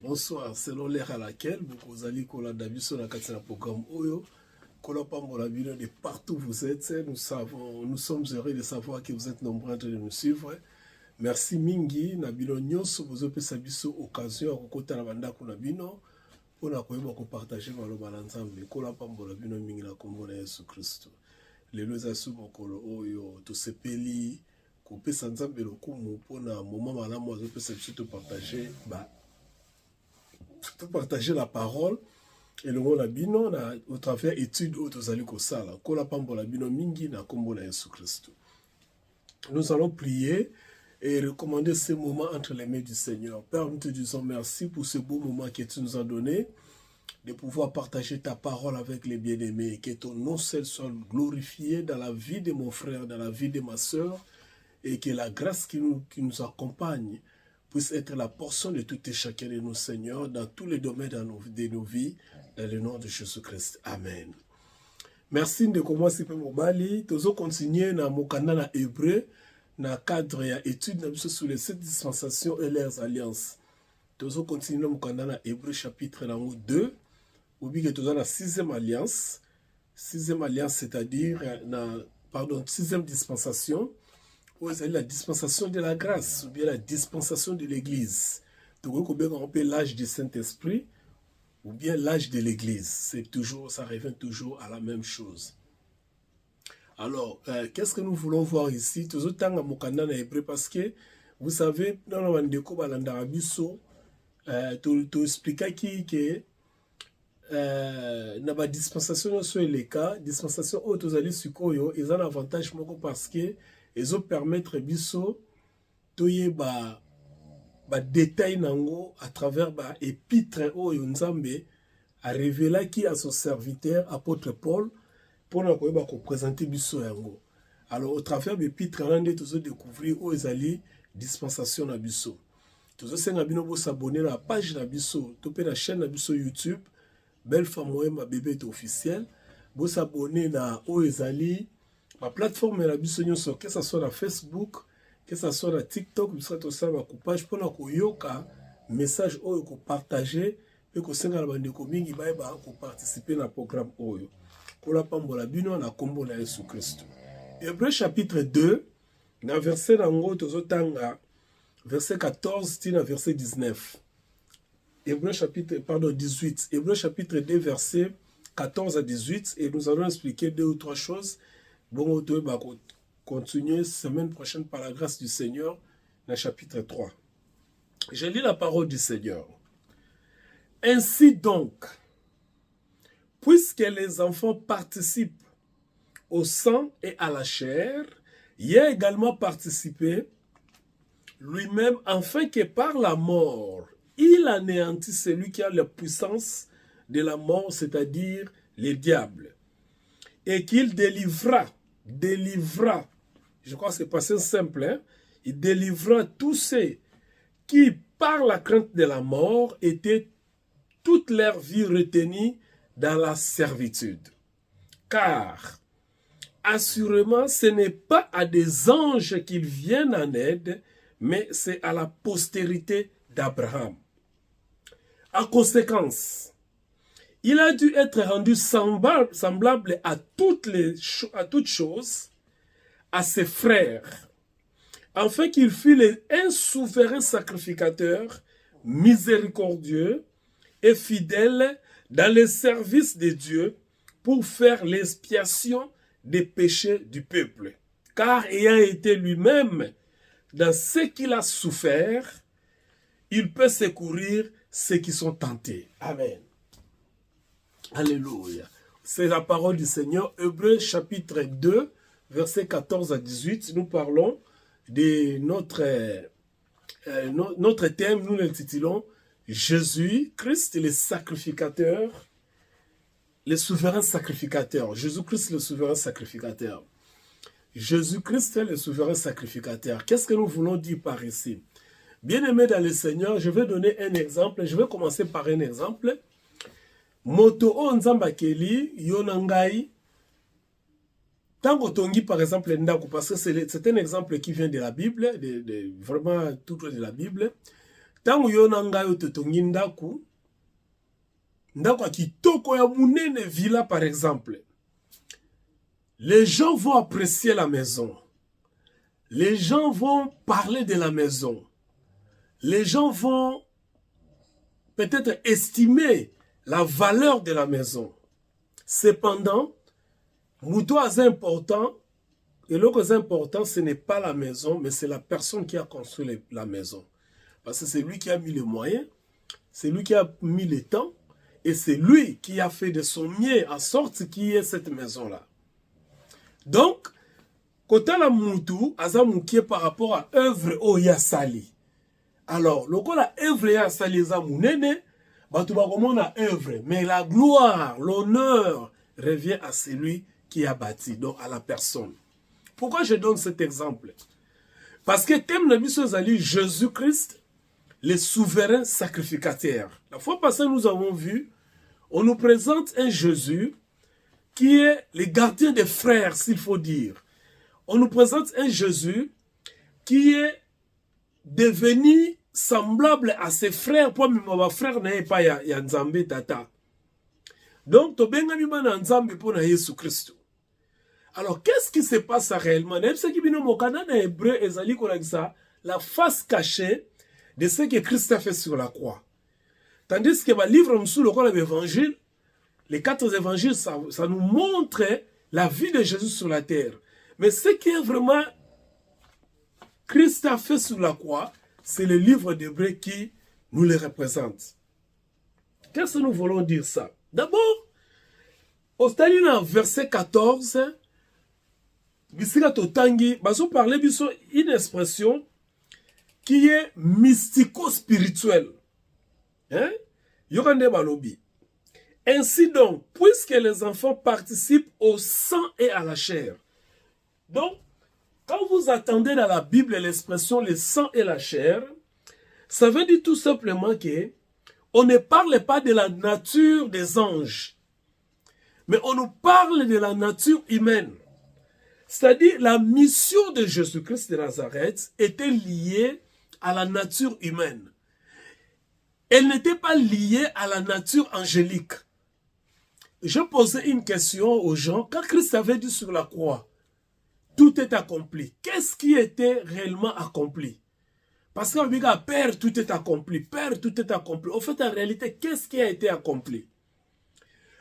Bonsoir, selon l'ère à laquelle vous allez collaborer sur la programme Oyo, collaborer de partout où vous êtes. Nous sommes heureux de savoir que vous êtes nombreux en train de nous suivre. Merci Mingi, Nabino Nyos, vous avez sabiso occasion à côté de la banda Kunabino, pour la partager dans le balançambe, collaborer Mingi la Combo de Jésus Christ. Les lois subokolo Oyo, tout ce pays, coupé sans zambe le coup, pour un moment malin, moi je peux sabiso partager, pour partager la parole et le mot la bino au travers études autres allez ko sala ko la pambo la bino mingi na kombo na Jésus Christ. Nous allons prier et recommander ce moment entre les mains du Seigneur. Père, nous te disons merci pour ce beau moment que tu nous as donné de pouvoir partager ta parole avec les bien-aimés, que ton nom seul soit glorifié dans la vie de mon frère, dans la vie de ma soeur, et que la grâce qui nous accompagne puisse être la portion de tout et chacun de nos seigneurs dans tous les domaines de nos vies, dans le nom de Jésus-Christ. Amen. Merci de commencer par mon bali. Nous allons continuer dans mon canal hébreu, dans le cadre et études sur les 7 dispensations et leurs alliances. Nous allons continuer dans mon canal hébreu chapitre 2, ou bien que nous avons la 6e alliance. 6e alliance, c'est-à-dire, pardon, 6e dispensation. Vous avez la dispensation de la grâce, ou bien la dispensation de l'Église. Donc, on peut l'âge du Saint-Esprit, ou bien l'âge de l'Église. Ça revient toujours à la même chose. Alors, qu'est-ce que nous voulons voir ici? Tout le temps, à hébreu, parce que, vous savez, dans le Mandeko, Balandarabiso, tu expliques que dans la dispensation sur les cas, dispensation où tu allez sur Koyo, ils ont un avantage parce que ils ont permettre biso toye ba détail nango à travers ba épître o Nzambe a révélé qui à son serviteur apôtre Paul pour na koyeba ko présenter biso yango. Alors au travers de l'épître rende tous découvrir où ils allaient dispensation na biso. Tous senga bino bo s'abonner à la page na biso, topé la chaîne na biso YouTube Belle Femme ma bébé est officiel. Bo s'abonner na où ils allaient ma plateforme est la biso, que ce soit sur Facebook, que ce soit sur TikTok, que ce soit sur ma page, pour que message oyo ko partager et que senga la bande ko mingi ba ko participer na programme oyo. Ko la pambola bino na kombo na Yesu Christ. Hébreu chapitre 2, na verset nango tozotanga verset 14 tina verset 19. Hébreu chapitre 18. Hébreu chapitre 2 verset 14 à 18 et nous allons expliquer 2 ou 3 choses. Bon, on va continuer semaine prochaine par la grâce du Seigneur, dans le chapitre 3. Je lis la parole du Seigneur. Ainsi donc, puisque les enfants participent au sang et à la chair, il a également participé lui-même, afin que par la mort, il anéantit celui qui a la puissance de la mort, c'est-à-dire les diables, et qu'il délivra, je crois que c'est pas simple, hein? Il délivra tous ceux qui, par la crainte de la mort, étaient toute leur vie retenus dans la servitude. Car, assurément, ce n'est pas à des anges qu'ils viennent en aide, mais c'est à la postérité d'Abraham. En conséquence, il a dû être rendu semblable à toutes choses, à ses frères, afin qu'il fût un souverain sacrificateur, miséricordieux et fidèle dans le service de Dieu pour faire l'expiation des péchés du peuple. Car ayant été lui-même dans ce qu'il a souffert, il peut secourir ceux qui sont tentés. Amen. Alléluia. C'est la parole du Seigneur. Hébreu chapitre 2, versets 14 à 18. Nous parlons de notre thème, nous l'intitulons Jésus-Christ, le sacrificateur, le souverain sacrificateur. Jésus-Christ, le souverain sacrificateur. Jésus-Christ est le souverain sacrificateur. Qu'est-ce que nous voulons dire par ici? Bien-aimés dans le Seigneur, je vais donner un exemple. Je vais commencer par un exemple. Moto o nzamba keli yonangai tango tongi par exemple ndako, parce que c'est un exemple qui vient de la Bible, vraiment tout de la Bible. Tango yo na ngai totongi ndaku a kitoko ya munene villa par exemple. Les gens vont apprécier la maison. Les gens vont parler de la maison. Les gens vont peut-être estimer la valeur de la maison. Cependant, Mouto est important, et l'autre important, ce n'est pas la maison, mais c'est la personne qui a construit la maison. Parce que c'est lui qui a mis les moyens, c'est lui qui a mis le temps, et c'est lui qui a fait de son mieux en sorte qu'il y ait cette maison-là. Donc, quand la Moutou, Azamoukie par rapport à œuvre Oya Sali. Alors, le coup la œuvre Oya Sali Zamounene, a œuvre, mais la gloire, l'honneur revient à celui qui a bâti, donc à la personne. Pourquoi je donne cet exemple? Parce que thème de Jésus-Christ, le souverain sacrificateur. La fois passée, nous avons vu, on nous présente un Jésus qui est le gardien des frères, s'il faut dire. On nous présente un Jésus qui est devenu semblable à ses frères, pour mes frères n'aient pas ya Nzambe tata. Donc, to benga mi bana Nzambe pour na Jésus Christ. Alors, qu'est-ce qui se passe réellement? Même ce qui vient au Canada hébreu ezali ça, la face cachée de ce que Christ a fait sur la croix. Tandis que le livre sous le rôle de l'évangile, les 4 évangiles, ça nous montre la vie de Jésus sur la terre. Mais ce qui est vraiment Christ a fait sur la croix, c'est le livre d'Hébreux qui nous le représente. Qu'est-ce que nous voulons dire ça? D'abord, au Staline, verset 14, Bisika Totangi, baso parler d'une expression qui est mystico-spirituelle. Hein? Yokande Balobi. Ainsi donc, puisque les enfants participent au sang et à la chair. Donc, quand vous attendez dans la Bible l'expression le sang et la chair, ça veut dire tout simplement que on ne parle pas de la nature des anges, mais on nous parle de la nature humaine. C'est-à-dire la mission de Jésus-Christ de Nazareth était liée à la nature humaine. Elle n'était pas liée à la nature angélique. Je posais une question aux gens. Quand Christ avait dit sur la croix, tout est accompli. Qu'est-ce qui était réellement accompli? Parce qu'on dit Père, tout est accompli. Père, tout est accompli. En fait, en réalité, qu'est-ce qui a été accompli?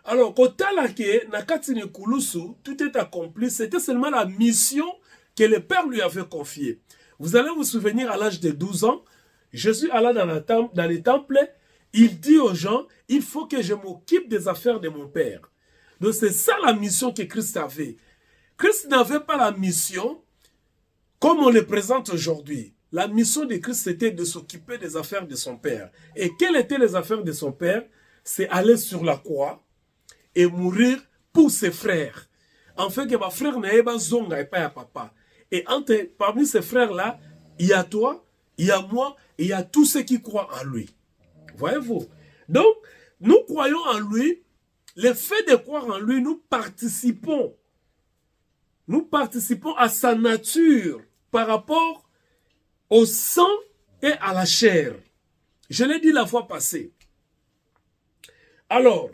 Alors, quand tout est accompli, c'était seulement la mission que le Père lui avait confiée. Vous allez vous souvenir, à l'âge de 12 ans, Jésus alla dans les temples, il dit aux gens, il faut que je m'occupe des affaires de mon Père. Donc c'est ça la mission que Christ avait. Christ n'avait pas la mission comme on le présente aujourd'hui. La mission de Christ, c'était de s'occuper des affaires de son Père. Et quelles étaient les affaires de son Père? C'est aller sur la croix et mourir pour ses frères. En fait, que ma frère n'a pas zonga et pas à papa. Et parmi ces frères-là, il y a toi, il y a moi, et il y a tous ceux qui croient en lui. Voyez-vous? Donc, nous croyons en lui. Le fait de croire en lui, nous participons à sa nature par rapport au sang et à la chair. Je l'ai dit la fois passée. Alors,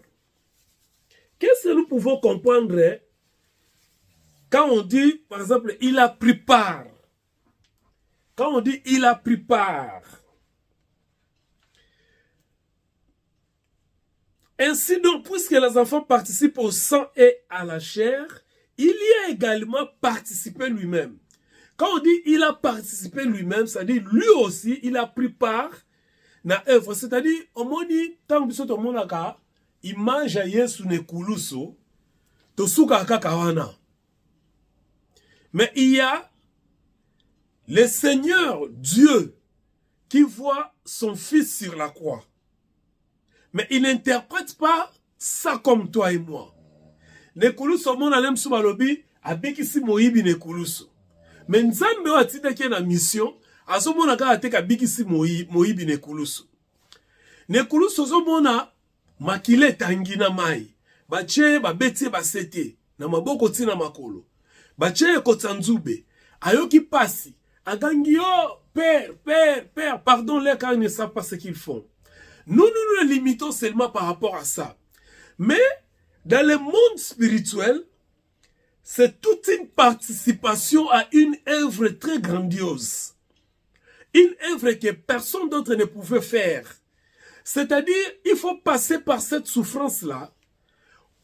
qu'est-ce que nous pouvons comprendre quand on dit, par exemple, il a pris part? Quand on dit il a pris part. Ainsi donc, puisque les enfants participent au sang et à la chair, il y a également participé lui-même. Quand on dit il a participé lui-même, c'est-à-dire lui aussi, il a pris part dans l'œuvre. C'est-à-dire, on m'a dit, tant que tout le monde a il mange Yesu ne kuluso, to suka kakawana. Mais il y a le Seigneur Dieu qui voit son fils sur la croix. Mais il n'interprète pas ça comme toi et moi. Nekuluso mon alem subalobi abekisi moyibi nekuluso. Mais nzambe wa tindaki na mission azomona kaka te kabikisi moyibi nekuluso. Nekuluso zomona makile tangi na mai. Bache babeti basete na maboko tina makolo. Bache kotsanzube ayoki pasi agangi yo Père, pardonne-les car ils ne savent pas ce qu'ils font. Nous nous limitons seulement par rapport à ça. Mais dans le monde spirituel, c'est toute une participation à une œuvre très grandiose. Une œuvre que personne d'autre ne pouvait faire. C'est-à-dire, il faut passer par cette souffrance-là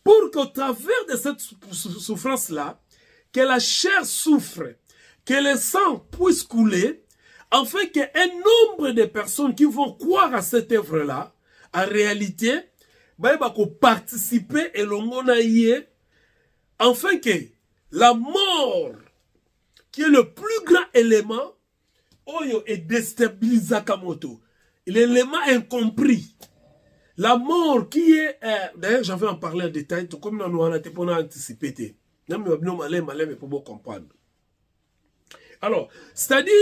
pour qu'au travers de cette souffrance-là, que la chair souffre, que le sang puisse couler, afin qu'un nombre de personnes qui vont croire à cette œuvre-là, en réalité, participer et l'ongonaïe, afin que la mort, qui est le plus grand élément, oyo est déstabilisé Kamoto, l'élément incompris. La mort qui est, d'ailleurs j'avais en parlé en détail, tout comme nous avons anticipé. Pour comprendre. Alors, c'est-à-dire,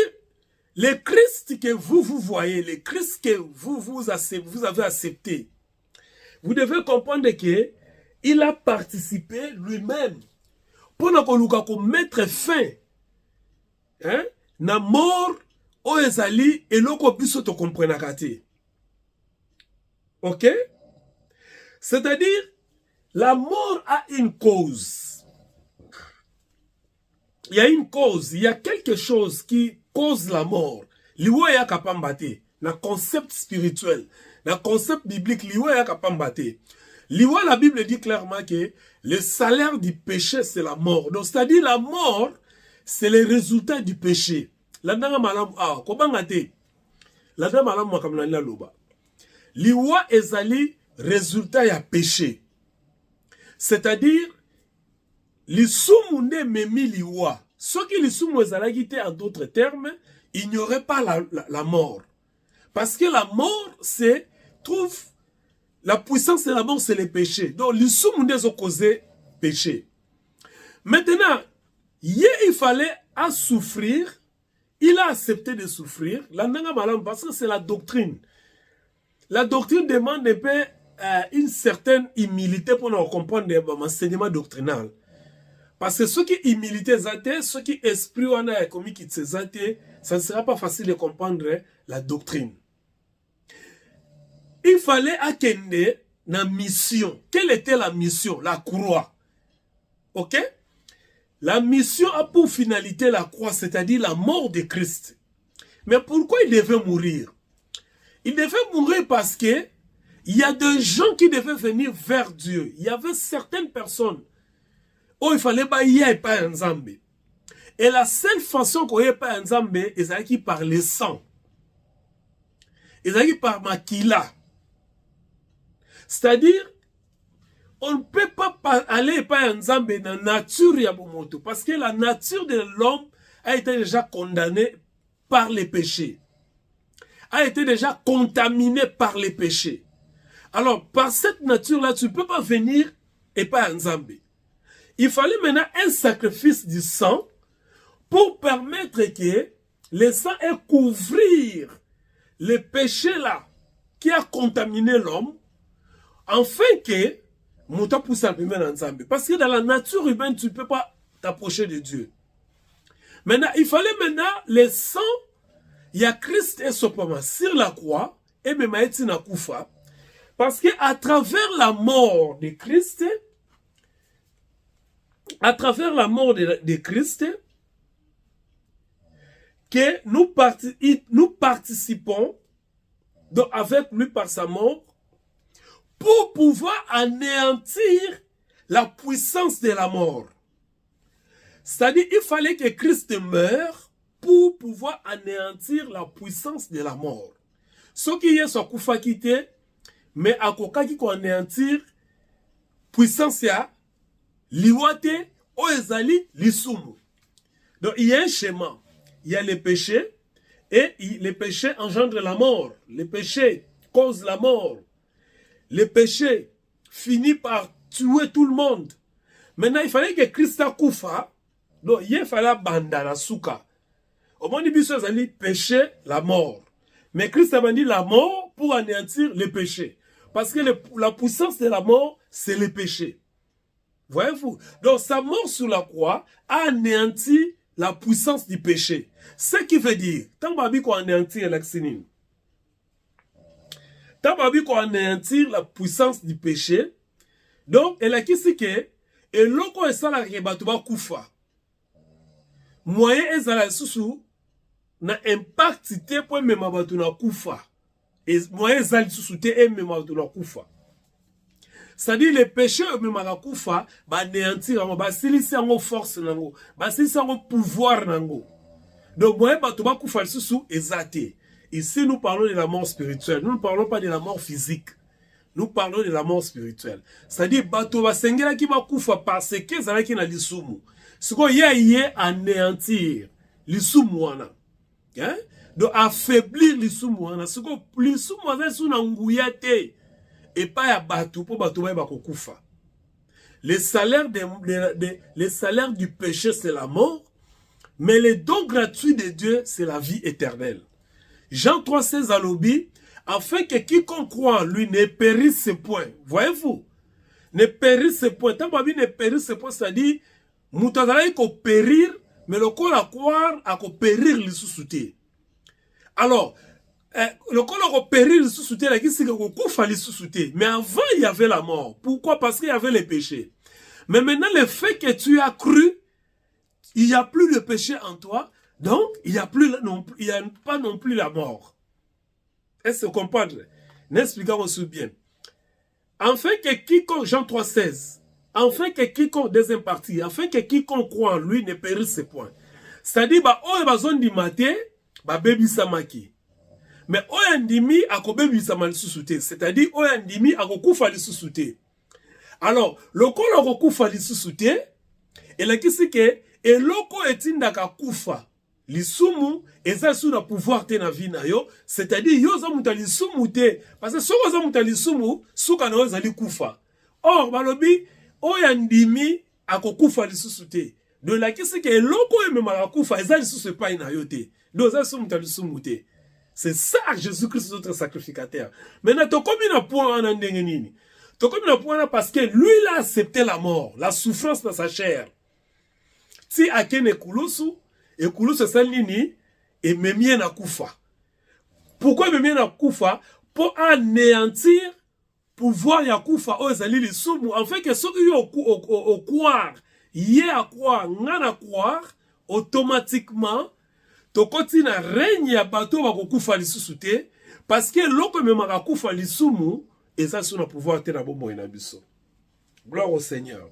le Christ que vous voyez, le Christ que vous avez accepté, vous devez comprendre que il a participé lui-même pour nous mettre fin à la mort au ezali et l'oko biso to comprenaka te. Ok? C'est-à-dire, la mort a une cause. Il y a une cause, il y a quelque chose qui cause la mort. Liwa ya kapambate, le concept spirituel, le concept biblique, liwa ya kapambate. Liwa, la Bible dit clairement que le salaire du péché, c'est la mort. Donc, c'est-à-dire, la mort, c'est le résultat du péché. L'andanga malam, comment ngate? L'andanga malam makamnania loba. Liwa ezali, résultat ya péché. C'est-à-dire, l'isumunde memi liwa. Ce qui l'isumu ezalaki te en d'autres termes, il n'y aurait pas la mort. Parce que la mort, c'est, la puissance de la mort, c'est le péché. Donc, l'isumunde ont causé péché. Maintenant, il fallait à souffrir, il a accepté de souffrir. L'andanga malam, parce que c'est la doctrine. La doctrine demande un peu une certaine humilité pour nous comprendre l'enseignement doctrinal. Parce que ceux qui humilité zate, ceux qui esprit on a commis qui zate, ça ne sera pas facile de comprendre la doctrine. Il fallait akende na mission. Quelle était la mission? La croix. Ok? La mission a pour finalité la croix, c'est-à-dire la mort de Christ. Mais pourquoi il devait mourir? Il devait mourir parce que il y a des gens qui devaient venir vers Dieu. Il y avait certaines personnes où il fallait pas y aller par un Nzambe. Et la seule façon qu'on y ait pas un Nzambe, c'est qui par le sang. C'est qui par makila. C'est-à-dire, on ne peut pas aller par un Nzambe dans la nature yabumoto. Parce que la nature de l'homme a été déjà condamnée par les péchés. A été déjà contaminée par les péchés. Alors, par cette nature-là, tu ne peux pas venir et pas un Nzambe. Il fallait maintenant un sacrifice du sang pour permettre que le sang ait couvrir les péchés-là qui a contaminé l'homme, afin que Mouta pousse un peu Nzambe. Parce que dans la nature humaine, tu ne peux pas t'approcher de Dieu. Maintenant, il fallait maintenant le sang. Il y a Christ et Sopama sur la croix, et même na Koufa, parce que à travers la mort de Christ, à travers la mort de Christ, que nous participons donc avec lui par sa mort, pour pouvoir anéantir la puissance de la mort. C'est-à-dire, il fallait que Christ meure pour pouvoir anéantir la puissance de la mort. Ce qui est son koufa quitté, mais à koka qui ko anéantir puissance ya liwate oezali lisumu. Donc il y a un schéma. Il y a les péchés et les péchés engendrent la mort. Les péchés causent la mort. Les péchés finissent par tuer tout le monde. Maintenant, il fallait que Christ a koufa. Donc il fallait bandana souka. Au moment du allait péché, la mort. Mais Christ a dit la mort pour anéantir les péchés. Parce que la puissance de la mort, c'est le péché. Voyez-vous? Donc sa mort sur la croix a anéanti la puissance du péché. Ce qui veut dire, tant babi qu'on anéantir l'axinine, tant babi qu'on anéantir la puissance du péché, donc, elle a qui c'est que, et l'oko est ça la rebatuba koufa. Moyen est ça la sous na impact te pour même abatu na koufa. Et moyen est ça la sous te et même abatu na koufa. C'est-à-dire les péchés même à koufa, ba néantir, ba silisi en force nango, ba silisi en pouvoir nango. Donc, moyen batuba koufa sous ezate. Ici, nous parlons de la mort spirituelle. Nous ne parlons pas de la mort physique. Nous parlons de la mort spirituelle. C'est-à-dire, bato va sengela ki ba kufa parce que ça qui na lisumu. Ce qu'on y a anéantir lisumu wana. Hein? Donc affaiblir lisumu wana. Ce qu'on lisumu wana sou na nguya te et pas ya bato pour bato ba kufa. Le salaire du péché c'est la mort, mais le don gratuit de Dieu c'est la vie éternelle. Jean 3,16 à l'obi, afin que quiconque croit en lui ne périsse point. Voyez-vous? Ne périsse point. Tant que ne périsse point, c'est-à-dire, moutazala il faut périr, mais le corps à croire à périr le sous-souté. Alors, le corps à périr le sous-souté, là, c'est que coup fallait sous-souté. Mais avant, il y avait la mort. Pourquoi? Parce qu'il y avait les péchés. Mais maintenant, le fait que tu as cru, il n'y a plus de péché en toi, donc il n'y a pas non plus la mort. Est-ce que vous comprenez? N'expliquons-nous bien. Enfin que quiconque, Jean 3,16, enfin que quiconque, deuxième partie, enfin que quiconque croit en lui ne périsse point. C'est-à-dire, oh, il zone di maté, baby samaki. Mais oh, yandimi, ako baby samali sous-souté. C'est-à-dire, oh, yandimi, ako koufa li sous-souté. Alors, le col ako koufa li sous-souté, et la kisi que, et loko etindaka koufa. Lisumu, eza sous le pouvoir te na vie na yo, c'est-à-dire yo za muta lisumu te, parce que soko za muta lisumu, suka na yo za li kufa. Or, balobi, oyandimi ako kufa lisusu te. De la kisi ke loko e memara kufa, eza lisusu pa na yo te. Donc za sou muta lisumu te. C'est ça Jésus-Christ notre sacrificateur. Maintenant, to komi na point en ndenge nini. To komi na point parce que lui il a accepté la mort, la souffrance dans sa chair. Si akene kulusu, et kulusu c'est nini et memie na kufa. Pourquoi memie na kufa? Pour anéantir pouvoir ya kufa o ezali li sumu. En fait que ceux qui au croire, yé à croire, ngana croire automatiquement tokoti na règne ya bato ba kufa li susute parce que loko memaka kufa li sumu et ça sur le pouvoir te na bombo na biso. Gloire au Seigneur.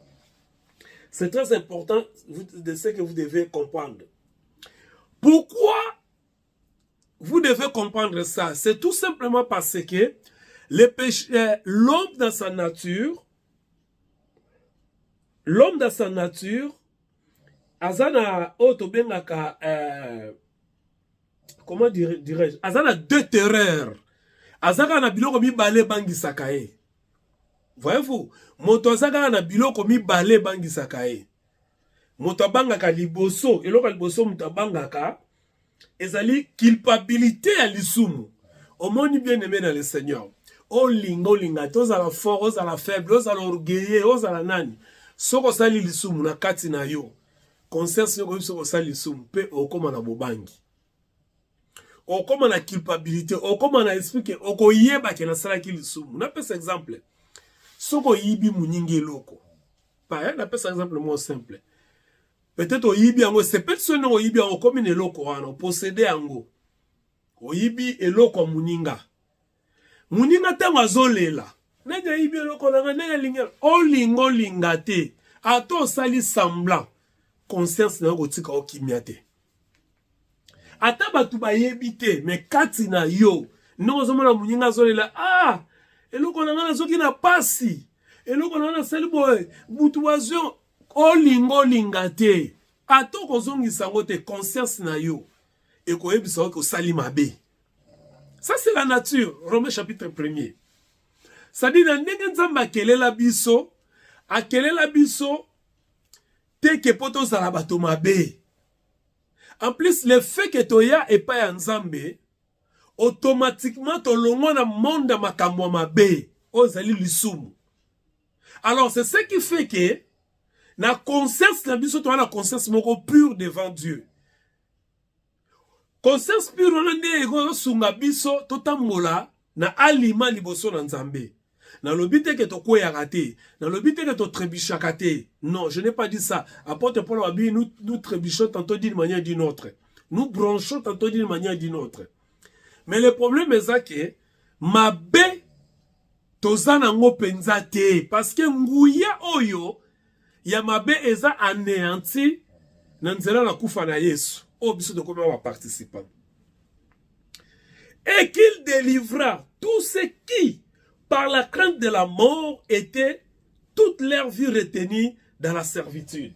C'est très important de ce que vous devez comprendre. Pourquoi vous devez comprendre ça? C'est tout simplement parce que l'homme dans sa nature, azana otobengaka comment dirais-je? Azana deux terreurs. Azaka na biloko mibale bangisaka ye. Voyez-vous? Moto azaka na biloko mibale bangisaka ye. Moto abangaka liboso, eloko liboso moto abangaka ezali culpabilité ya lisumu. Omoni bien aimé dans le Seigneur. Olinga tozala fort, ozala faible, ozala orgueilleux, ozala nani. Soko sali lisumu na kati na yo. Conscience yo soko sali lisumu pe okoma na bobangi. Okoma na culpabilité, okoma na esprit ke okoyeba ke na sala ki lisumu. Na pesa exemple. Soko yibi muninge loko. Pa na pesa exemple moins simple. Peut-être oyibi yango, c'est peut-être ce nom oyibi yango comme une eloko wana, posséder yango. Oyibi eloko muninga. Muninga tango azolela. Nega yibi eloko nanga nega lingela. Olingo lingate. Ato sali semblant. Conscience na ko tika okimiate. Ata batu ba yebite, mais kati na yo. Non zomona muninga azolela. Ah! Eloko nanga nazoki na pasi. Eloko nanga sali boy. Butu wazo olingo lingate. Ato kozongisa ngo te conscience na yo. Et ko yebisa ko sali mabe. Ça c'est la nature. Romains chapitre 1er. Ça dit dans ndenge nzamba akelela biso, akelela biso te ke poto sala bato mabe. En plus le fait que toya et pas nzambe, automatiquement to longwa na monde makambo mabe, ozali lisumu. Alors c'est ce qui fait que na conscience na biso to na conscience moko pure devant Dieu. Conscience pure on nde ego sunga biso totambola na alima liboso na Nzambe. Na lobite que to koyaka te, na lobite que to trébichaka te. Non, je n'ai pas dit ça. Apôtre Paul a dit nous trébichons tantôt d'une manière d'une autre. Nous branchons tantôt d'une manière d'une autre. Mais le problème est ça que mabe tozana ngo penza te parce que nguya oyo ya mabe eza anéanti na nzela na kufa na Yesu. Oh biso de comment on va participer. Et qu'il délivra tous ceux qui par la crainte de la mort étaient toute leur vie retenue dans la servitude.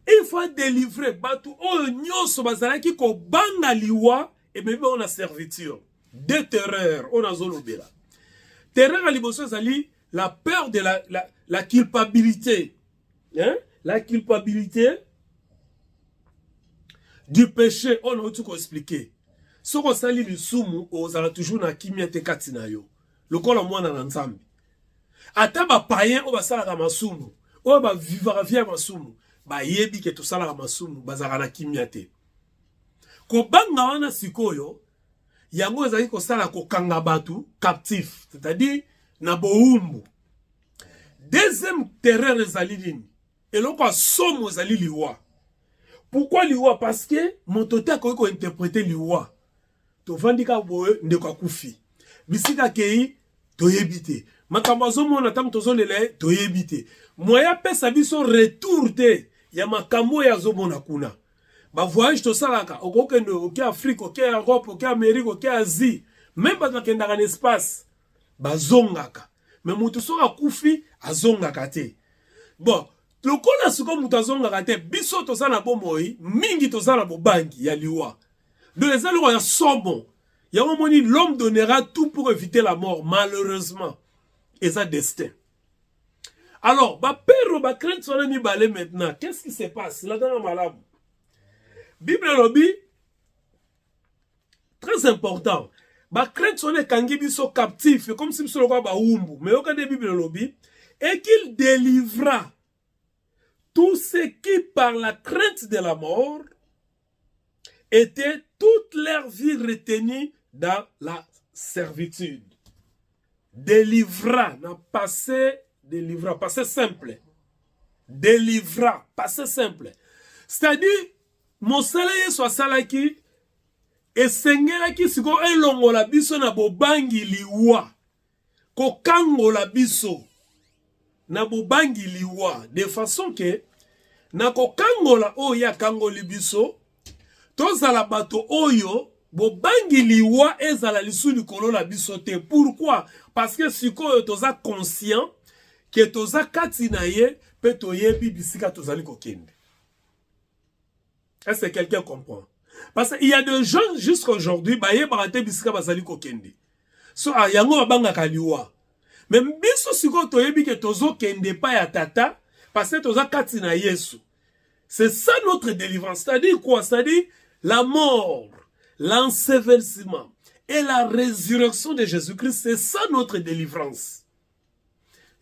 Il faut délivrer batu oyo nyoso bazalaki ko banga liwa et même on a servitude de terreur on a zolobela. Terreur à liboso zali la peur de la culpabilité. Hein? La culpabilité du péché, on a tout expliqué. Ce qu'on sali le sumu, on a toujours na kimia te katina yo. Le kola mwana na nzambi. Ata ba païen o ba sala ka masumu, o ba vivra via masumu, ba yebi ke to sala ka masumu, bazara na kimia te. Ko banga wana sikoyo, yango ezali ko sala ko kanga batu captif, c'est-à-dire na boumbu. Deuxième terreur ezali nini? Et l'on a somme aux alliés liwa. Pourquoi liwa? Parce que mon total a interprété liwa. To vandika boe ne kwa kufi. Bisika kei to yebite. Makamazo mo na tam tozo lele to yebite. Moya pesa biso retour te. Ya makambo ya zo mona kuna. Ba voyage to salaka. Okokende oke Afrique, oke Europe, oke Amérique, oke Asie. Même ba kenda en espace. Ba zongaka. Mais mutu soka kufi azongaka te. Bon. Le kola suko mutazonga kate biso to sana bomoi mingi to sana bobangi ya liwa. De les alwa ya sobo. Ya moni l'homme donnera tout pour éviter la mort malheureusement. Et ça destin. Alors, ba père ba crainte sona mi balé maintenant. Qu'est-ce qui se passe là dans malade? Bible lobby très important. Ba crainte sona kangi biso captif comme si biso lo ba umbu. Mais au cas de Bible lobby et qu'il délivra tous ceux qui, par la crainte de la mort, étaient toute leur vie retenus dans la servitude. Délivra, n'a passé, délivra, passé simple. Délivra, passé simple. C'est-à-dire, mon salaire soit salaki, et sengela ki siko elongo la biso na bobangi liwa, ko kango la biso. Na bobangi liwa de façon que na ko kangola oya kangoli biso tozala bato oyo bobangi liwa ezala lisu likolo la biso te. Pourquoi? Parce que sikoyo toza conscient que toza kati na ye pe toyebi bisika tozali kokende. Est-ce que quelqu'un comprend? Parce qu'il y a des gens jusqu'à aujourd'hui baye barate bisika bazali kokende. So yango babanga kaliwa. Mais biso siko toyebi ke tozo kende pa ya tata parce que toza kati na Yesu. C'est ça notre délivrance. C'est-à-dire quoi? C'est-à-dire la mort, l'ensevelissement et la résurrection de Jésus-Christ. C'est ça notre délivrance.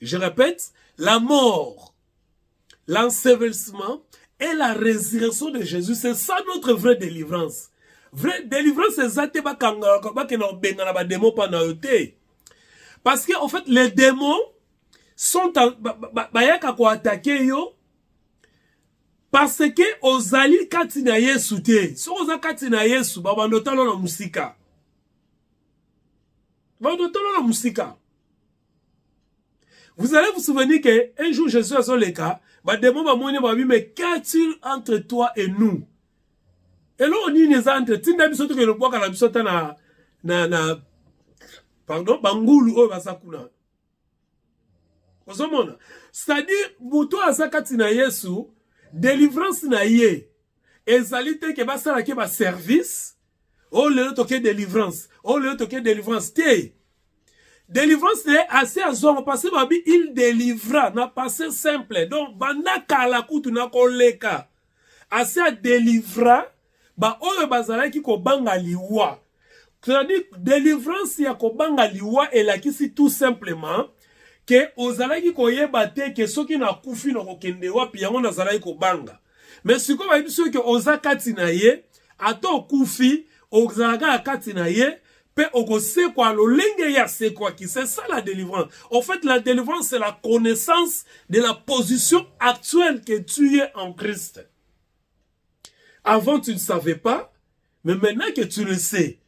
Je répète, la mort, l'ensevelissement et la résurrection de Jésus. C'est ça notre vraie délivrance. Vraie délivrance, c'est ça te bakanga ke na benga na ba démon pa na yote. Parce que, en fait, les démons sont bayaka ko attaquer yo parce que ozali kati na Yesu te. So oza kati na Yesu, babandotalo na musika. Babandotalo na musika. Vous allez vous souvenir que un jour Jésus a son le cas, ba démon ba moni ba bi mais qu'y-a-t-il entre toi et nous? Et là on y n'est entre tinda biso to ke le boka na biso ta na pardon, bangulu o basakuna. Ozomona. C'est-à-dire, muto azakati na Yesu, délivrance na ye. Ezali te ke basala ke ba service, o le toke délivrance, o le toke délivrance te. Délivrance te assez azongo parce que babi il délivra na passé simple. Donc banda kala kutu na koleka. Assez délivra ba oyo bazala ki ko banga liwa. C'est-à-dire, délivrance ya kobanga liwa et la kisi tout simplement ke ozalaki koyeba te ke soki na kufi na kokende wapi yango nazalaki kobanga. Mais sikoyo bayebi soki oza kati na ye, ata okufi ozalaka kati na ye, pe okosekwa lolenge ya sekwaki. C'est ça la délivrance. En fait, la délivrance, c'est la connaissance de la position actuelle que tu es en Christ. Avant, tu ne savais pas, mais maintenant que tu le sais.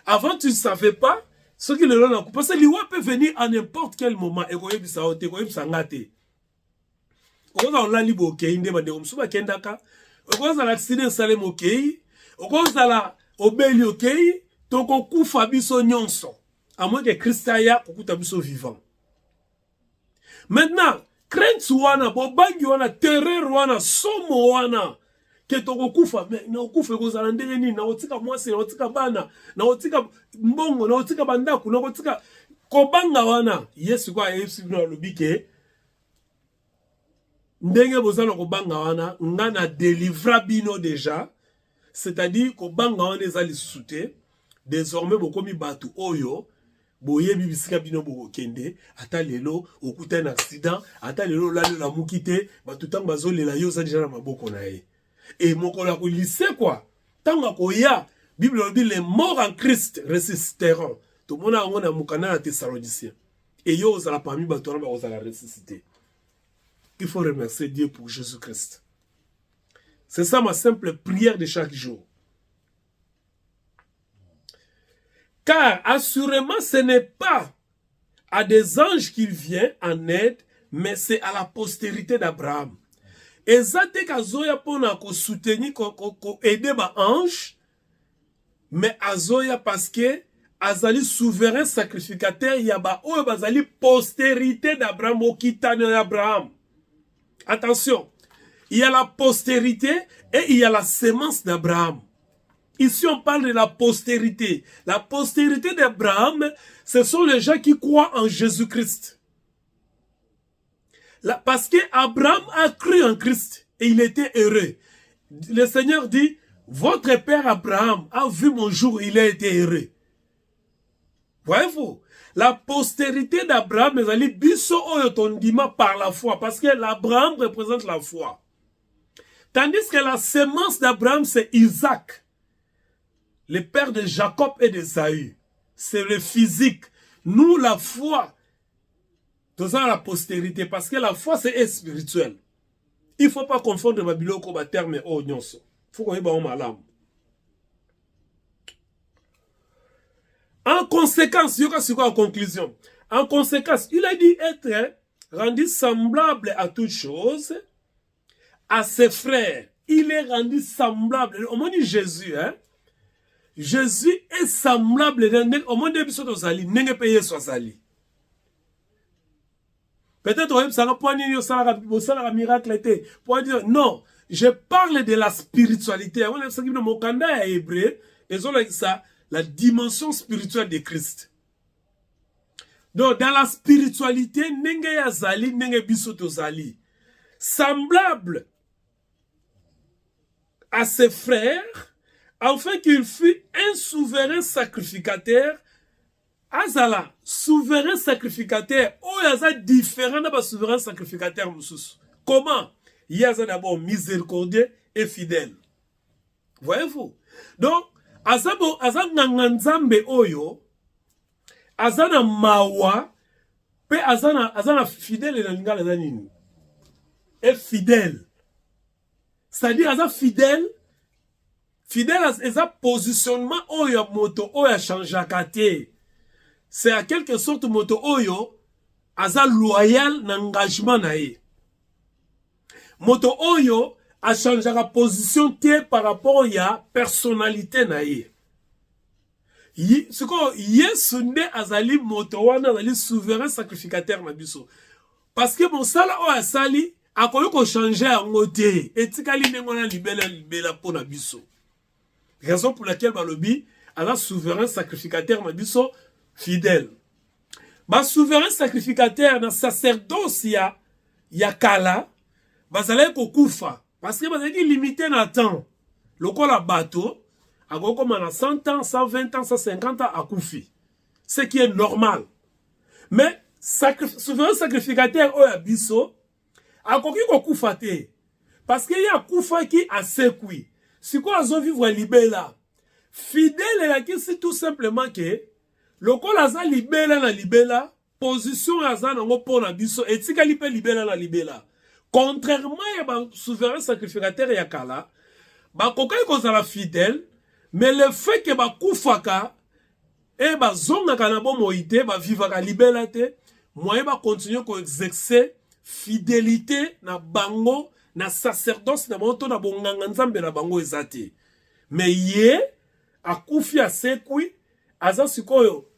Avant, tu ne savais pas, ce qui le donne. Parce que l'Iwa peut venir à n'importe quel moment. Et koyebi sa ote, koyebi sa ngate. Okoza on la libo okei, nde bande omsuba kendaka. Okoza la accident salem okei. Okoza la obeli okei. Toko kufa biso nyonso. À moins que Christ aya kukuta biso vivant. Maintenant, crainte wana, bobangi wana, terreur wana, somo wana. Ke toko kufa, na okufa kozala ndenge nini, na otika mwasi, na otika bana, na otika mbongo, na otika bandaku, na otika kobanga wana. Yesu kwa yepsi bino alobike. Ndenge bozana kobanga wana, nga na délivra bino déjà. C'est-à-dire kobanga wana ezali soute. Désormais bokomi batu oyo boyebi bisika bino bokende ata lelo okuta un accident ata lelo lalo la mukite batu tanga bazolela yo za déjà na maboko na ye. Et mokola ko lycée quoi. Tanga koya Bible dit les morts en Christ ressusciteront. Tout le monde a na mukana na Thessaloniciens. Et yo za la parmi batu na ba la ressusciter. Il faut remercier Dieu pour Jésus-Christ. C'est ça ma simple prière de chaque jour. Car assurément ce n'est pas à des anges qu'il vient en aide, mais c'est à la postérité d'Abraham. Et ça te kazoya pona ko soutenir ko aider ba ange, mais azoya parce que azali souverain sacrificateur yaba o bazali postérité d'Abraham o kitane d'Abraham. Attention, il y a la postérité et il y a la sémence d'Abraham. Ici, on parle de la postérité. La postérité d'Abraham, ce sont les gens qui croient en Jésus-Christ. Parce qu'Abraham a cru en Christ et il était heureux. Le Seigneur dit, votre père Abraham a vu mon jour, il a été heureux. Voyez-vous, la postérité d'Abraham est allée biso oyotondima par la foi, parce que l'Abraham représente la foi. Tandis que la sémence d'Abraham, c'est Isaac. Le père de Jacob et d'Esaü. C'est le physique. Nous, la foi, tout ça, la postérité, parce que la foi, c'est spirituel. Il ne faut pas confondre le biloko ba terme au nyonso. Il faut qu'on y ait malam. En conséquence, il y a en conclusion. En conséquence, il a dit être rendu semblable à toutes choses, à ses frères. Il est rendu semblable. On dit Jésus, hein? Jésus est semblable au monde de Bissotozali, n'est pas payé Swazali. Peut-être que ça va pas dire un miracle pour dire non, je parle de la spiritualité. On a ça qui me mokanda hébreu et ça la dimension spirituelle de Christ. Donc dans la spiritualité, nenge yazali, nenge Bissotozali, semblable à ses frères. Afin qu'il fût un souverain sacrificateur, azala, souverain sacrificateur, ou yaza différent de souverain sacrificateur moussous. Comment? Yaza d'abord miséricordieux et fidèle. Voyez-vous? Donc, azabo, azanganzambe oyo, azana mawa, pe azana fidèle et l'ingala zanini. Et fidèle. C'est-à-dire, aza fidèle, fidèle à un positionnement oyo moto oyo changeaka te. C'est à quelque sorte moto oyo aza loyal n'engagement na ye. Moto oyo a changeaka position te par rapport ya personnalité na ye. Siko yesu nde azali moto wana azali souverain sacrificateur na biso. Parce que mon sala oyo asali akoyo ko changer yango te. Etikali ndengona libela po na biso. Raison pour laquelle Balobi a un souverain sacrificateur Mabiso fidèle. Ba souverain sacrificateur dans sacerdoce ya kala bazalé ko kufa parce que bazali limité na temps. Lokola bateau a comme à 100 ans, 120 ans, 150 ans à kufi. Ce qui est normal. Mais souverain sacrificateur oyo biso akoki kokufa te parce que ya kufa ki asekwi siko azo vivre libela fidèle la ki c'est tout simplement que lokola aza libela na libela position aza nango pona biso etikali pe libela na libela contrairement ya ba souverain sacrificateur ya kala bakoki kozala fidèle mais le fait que bakufaka et bazongaka na bomoi te bavivaka libela te moyen continuer ko exercer fidélité na bango na sacerdoce na bango to na bonganga nzambe na bango ezate mais ye akufi asekwi aza sikoyo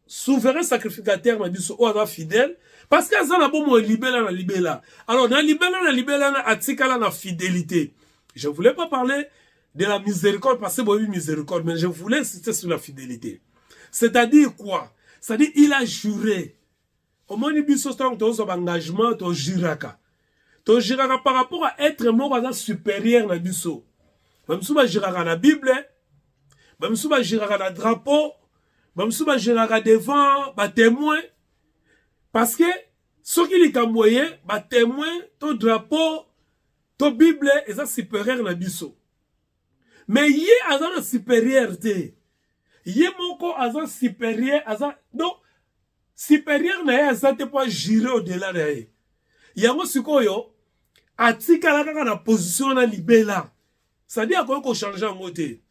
souverain sacrificateur na biso o aza fidèle parce que aza na bomoi libela na libela alors na libela na atikala na fidélité. Je voulais pas parler de la miséricorde parce que bon miséricorde mais je voulais insister sur la fidélité. C'est-à-dire quoi? C'est-à-dire il a juré. Au moins, il y a un engagement, tu jiraka. Tu jiraka par rapport à être mort supérieur na biso. Même si tu jiraka na Bible, même si tu jiraka na drapeau, même si tu jiraka devant, ba témoin. Parce que, ce qui est moyen, ba témoin, ton drapeau, ton Bible, est supérieur na biso. Mais y a une supériorité. Yé moko aza supérieur aza donc supérieur na ye aza te po jurer au-delà na ye yango sikoyo atikala kaka na position na libela c'est-à-dire akoki kochange yango te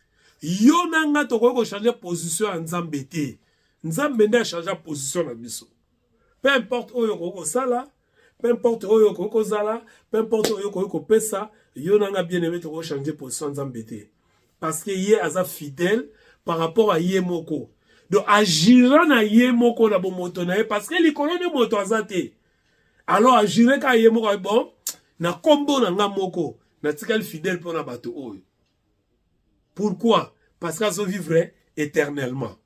yo nanga tokoki kochange position ya nzambe te nzambe nde achange position na biso peu importe oyo okoki kosala peu importe oyo okoki kozala peu importe oyo okoki kopesa yo nanga bien aimé tokoki changer position ya nzambe te parce que ye aza fidèle par rapport à Yemoko. Donc, agir na Yemoko na bomoto na ye, parce que les colonnes de moto azate. Alors, agir ka Yemoko, bon, na combo na nga moko, na tikal fidèle pour na bato oyo. Pourquoi? Parce qu'elles ont vivre éternellement.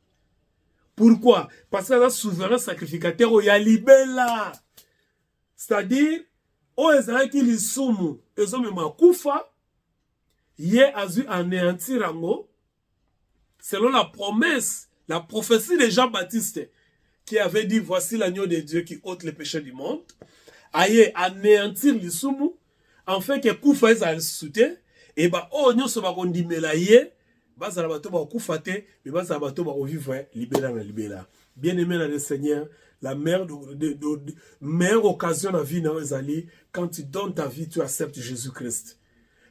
Pourquoi? Parce qu'elles ont souverain sacrificateur au yalibela. C'est-à-dire, o ezala ki lisumu, ezo me makufa, ye azu anéantir rango, selon la promesse, la prophétie de Jean-Baptiste, qui avait dit, voici l'agneau de Dieu qui ôte les péchés du monde, aye anéantir l'isumu, en fait que koufa ezal soute, et bah, oh, nyo so bakondi melaye, bah, ça va tout koufa te, mais bah, ça va tout vivre libéra na libéra. Bien aimé dans le Seigneur, la meilleure occasion de la vie dans les quand tu donnes ta vie, tu acceptes Jésus-Christ.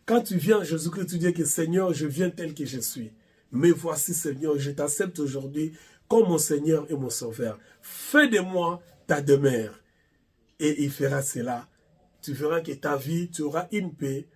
Quand tu viens à Jésus-Christ, tu dis que Seigneur, je viens tel que je suis. Mais voici, Seigneur, je t'accepte aujourd'hui comme mon Seigneur et mon Sauveur. Fais de moi ta demeure. Et il fera cela. Tu verras que ta vie, tu auras une paix